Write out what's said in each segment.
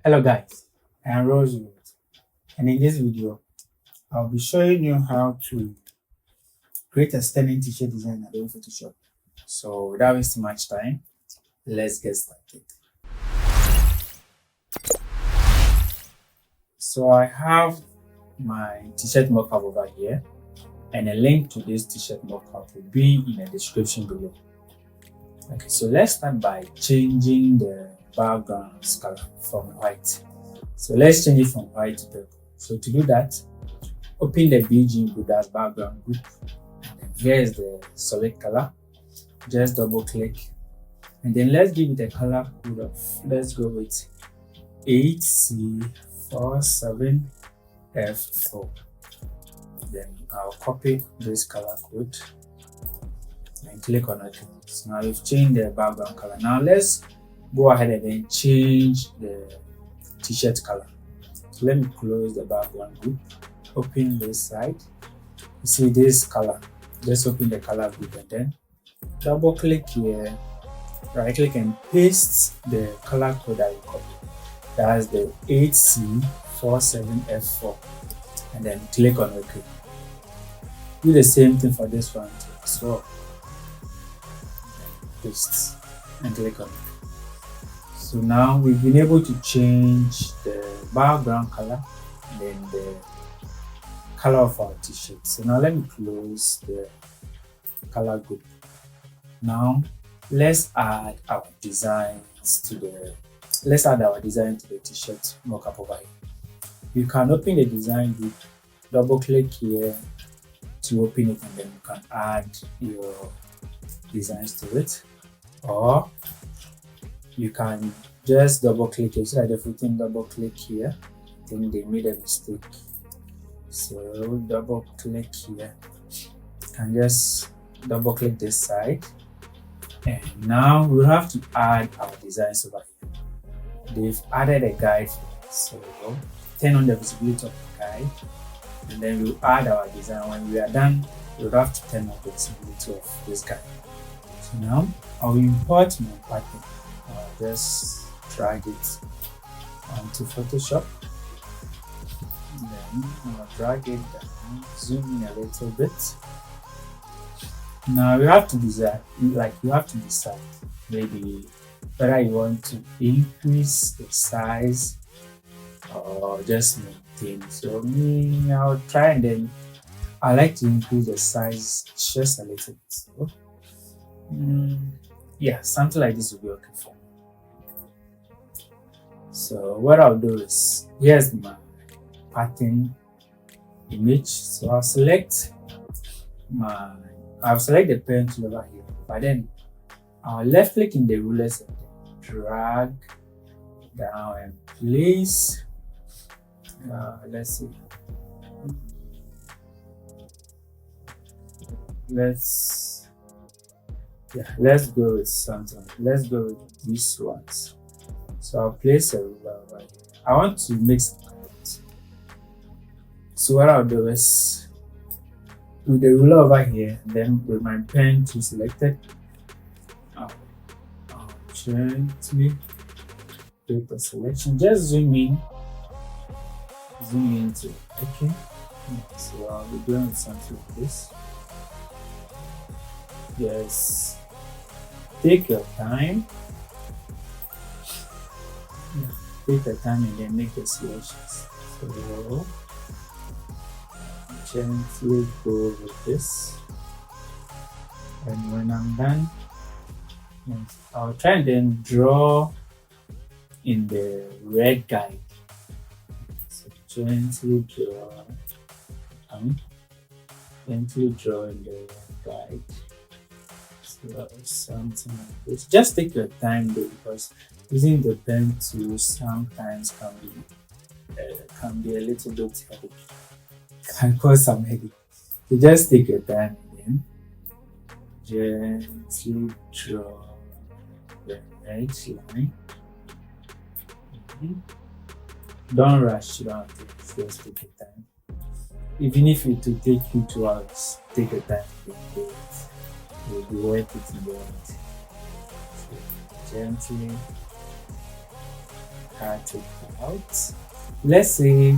Hello guys, I am Roosevelt, and in this video I'll be showing you how to create a stunning t-shirt design in Adobe Photoshop. So without wasting much time, let's get started. So I have my t-shirt mockup over here, and a link to this t-shirt mockup will be in the description below. Okay, so let's start by changing the background color from white. So let's change it from white to purple. So to do that, open the BG group, that's background group, and then here's the solid color. Just double click, and then let's give it a color code of, let's go with 8C47F4. Then I'll copy this color code and click on OK. So now we've changed the background color. Now let's go ahead and then change the t-shirt color. So let me close the background group, open this side. You see this color, just open the color group and then double click here, right click and paste the color code that you copied. That's the 8C47F4, and then click on OK. Do the same thing for this one too as well. Paste and click on it. So now we've been able to change the background color and then the color of our t-shirt. So now let me close the color group. Now let's add our designs to the t-shirt mockup over here. You can open the design group, double click here to open it, and then you can add your designs to it, or you can just double click it. So like the footing, double click here. I think they made a mistake, so double click here and just double click this side, and now we'll have to add our designs over here. They've added a guide, so turn on the visibility of the guide, and then we'll add our design. When we are done, we'll have to turn on the visibility of this guide. So now I'll import my pattern. I'll just drag it onto Photoshop, and then I'll drag it down, zoom in a little bit. Now you have to decide, maybe whether you want to increase the size or just maintain. So I'll try, and then I like to increase the size just a little bit. So yeah, something like this will be okay for me. So what I'll do is, here's my pattern image. So I'll select the pen tool over here, but then I'll left click in the rulers and then drag down and place. Let's see. Let's go with something. Let's go with these ones. So I'll place a ruler over here. I want to make some comments. So what I'll do is, with the ruler over here, then with my pen tool selected, I'll gently paper selection. Just zoom into it. Okay. So I'll be doing something like this. Just take your time. Take your time and then make the selections. So gently go with this, and when I'm done, I'll try and then draw in the red guide. So gently draw in the red guide. So something like this. Just take your time though, because using the pen tool sometimes can be a little bit heavy. Can cause some headache. So just take your time and then gently draw the red line. Don't rush, you don't have to, just take your time. Even if it will take you 2 hours, take your time and do it. It will be worth it in the end. So gently cut it out. Let's say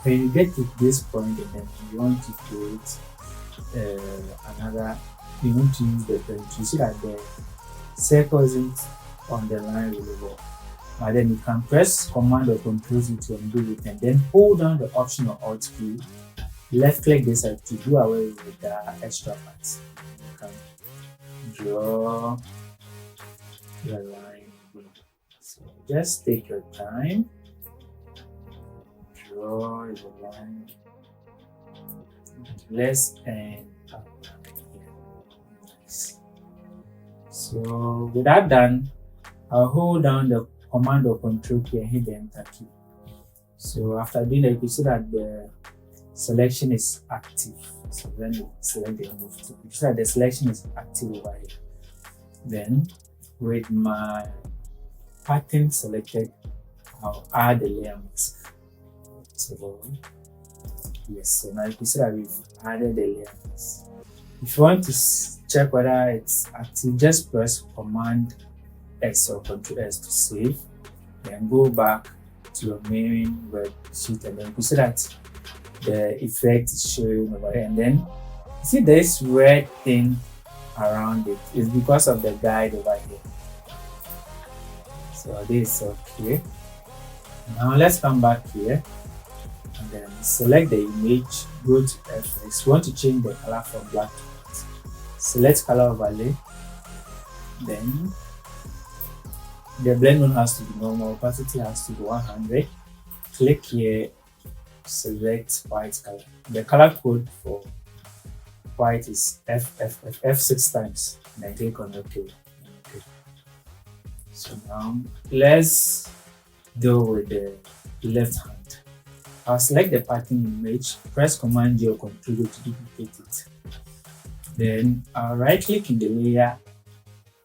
when you get to this point and then you want to create another, you want to use the pen. You see that the circle isn't on the line really well. But then you can press Command or Control Z to undo it and then hold down the Option or Alt key. Left click this side to do away with the extra parts. You can draw the line. So just take your time. Draw the line. Let's end up here. Nice. So with that done, I'll hold down the Command or Control key and hit the Enter key. So after doing that, you can see that the selection is active. So when you select the move to, you see that the selection is active over here. Then with my pattern selected, I'll add the layer mask. So yes, so now you can see that we've added the layer mask. If you want to check whether it's active, just press Command S or Control S to save, then go back to your main worksheet, and then you can see that the effect is showing over here. And then you see this red thing around it is because of the guide over here. So this is okay. Now let's come back here and then select the image, go to FX. We want to change the color from black to white. Select color overlay, then the blend mode has to be normal, opacity has to be 100. Click here, select white color. The color code for white is F6 times, and then click on OK. Okay. So now let's deal with the left hand. I'll select the pattern image, press Command J or Control J to duplicate it. Then I'll right click in the layer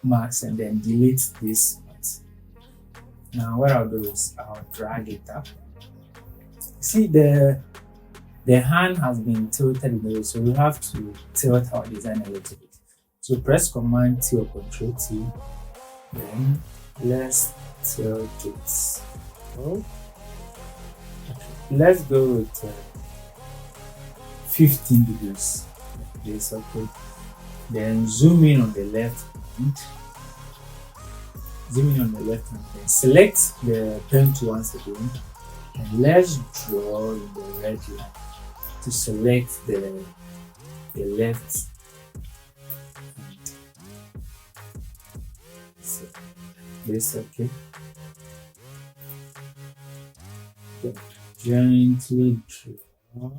mask and then delete this. Now what I'll do is I'll drag it up. See the hand has been tilted in the way, so we have to tilt our design a little bit. So press Command T or Control T, then let's tilt it. Oh. Let's go with 15 degrees. This okay. Then zoom in on the left hand. Zoom in on the left hand, then select the pen tool once again, and let's draw in the red line to select the left hand. So this okay. Then gently draw.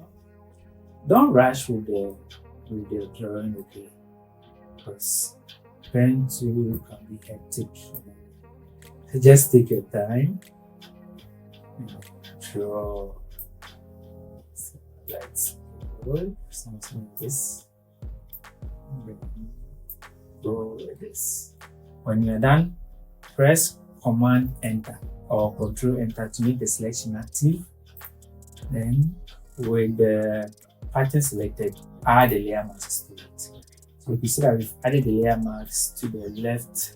Don't rush with the drawing, okay? Because pen tool can be hectic. So just take your time. Draw. So let's go something like this. Go like this. When you're done, press Command Enter or Control Enter to make the selection active. Then with the pattern selected, add the layer masks to it. So you can see that we've added the layer masks to the left,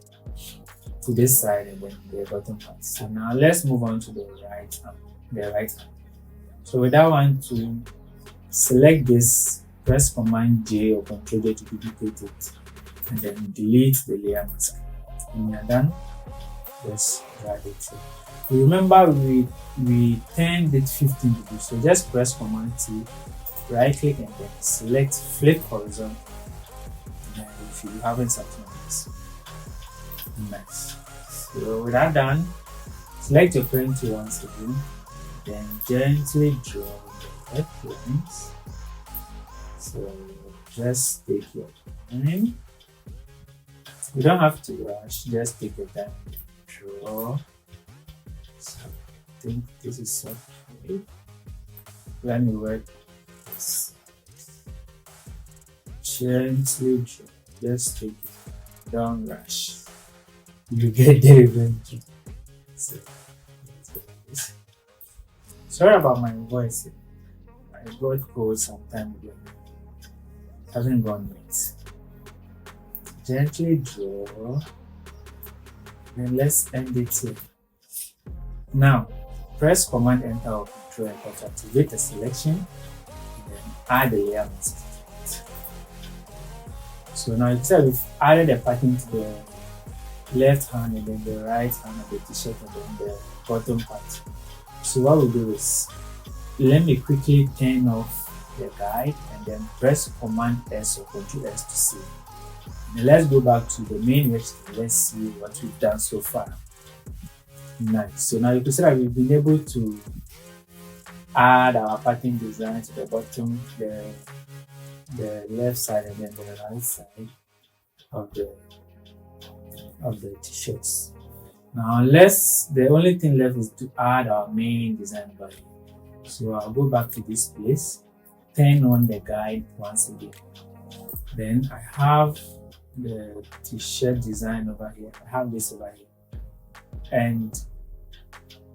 to this side, and then the bottom part. So now let's move on to the right hand. So with that one, to select this, press Command J or Control J to duplicate it, and then delete the layer mask. When you're done, just drag it through. Remember we turned it 15 degrees, so just press Command T, right click, and then select flip horizontal. And if you haven't something like this, nice. So with that done, select your pen tool once again, then gently draw the left lines. So just take your time. You don't have to rush, just take your time. Draw. So I think this is okay. Let me work this. Gently draw. Just take it. Don't rush. You get there eventually. So, sorry about my voice. I got cold some time ago. Haven't gone yet. Gently draw. Then let's end it here. Now, press Command Enter or Control Enter to activate the selection and then add the layer mask. So now you see we've added a pattern to the left hand and then the right hand of the t-shirt and then the bottom part. So what we'll do is, let me quickly turn off the guide and then press Command S or Control S to see. And let's go back to the main website. Let's see what we've done so far. Nice. So now you can see that we've been able to add our pattern design to the bottom, the left side and then the right side of the t-shirts. Now the only thing left is to add our main design body. So I'll go back to this place, turn on the guide once again. Then I have the t-shirt design over here. I have this over here. And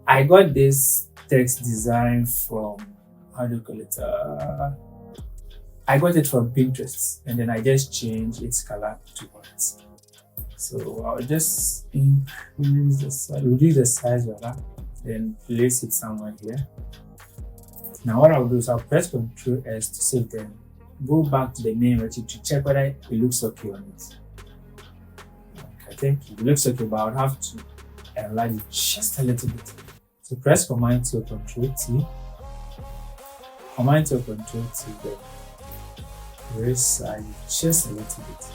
I got this text design from, how do you call it? I got it from Pinterest and then I just changed its color to white. So I'll just increase the size, reduce the size of that, then place it somewhere here. Now what I'll do is I'll press Ctrl S to save them, go back to the main website to check whether it looks okay on it. Okay, I think it looks okay, but I'll have to enlarge it just a little bit. So press Command T or Ctrl T. Command T or Ctrl T, then resize it just a little bit.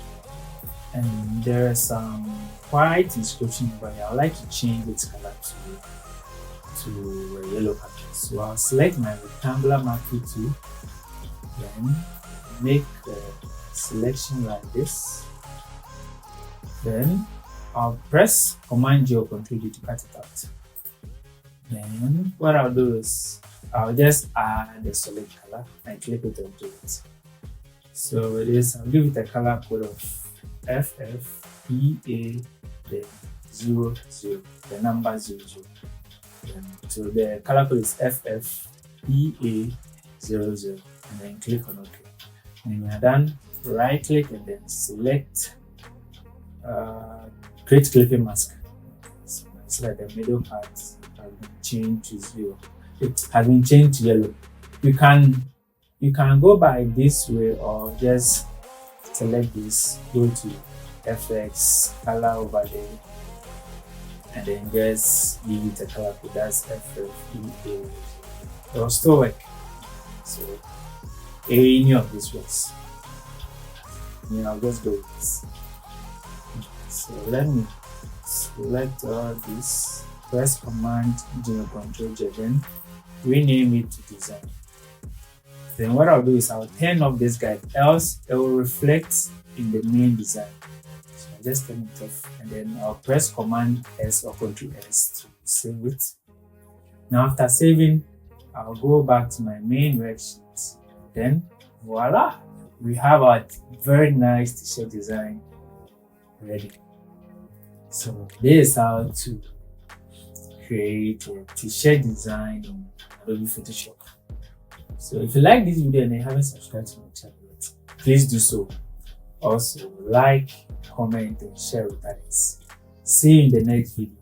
And there is some white inscription over here. I would like to change its color to a yellow pattern. So I'll select my rectangular marquee tool, then make the selection like this. Then I'll press Command G or Ctrl G to cut it out. Then what I'll do is I'll just add a solid color and click it onto it. So it is, I'll give it a color code of FFEA then 00, the number 00. So the color code is FFEA 00 and then click on OK. And when you're done, right click and then select Create Clipping Mask. So that the middle part has been changed to 0. It has been changed to yellow. You can go by this way or just select this, go to FX, color overlay, and then just give it a color code. That's FFEA. It will still work. So any of this works. Yeah, I'll just go with this. So let me select all this, press Command G or Ctrl J, then rename it to design. Then what I'll do is I'll turn off this guide, else it will reflect in the main design. So I'll just turn it off and then I'll press Command S or Ctrl S to save it. Now after saving, I'll go back to my main worksheet. Then voila, we have our very nice t-shirt design ready. So this is how to create a t-shirt design in Adobe Photoshop. So if you like this video and you haven't subscribed to my channel yet, please do so. Also like, comment and share with others. See you in the next video.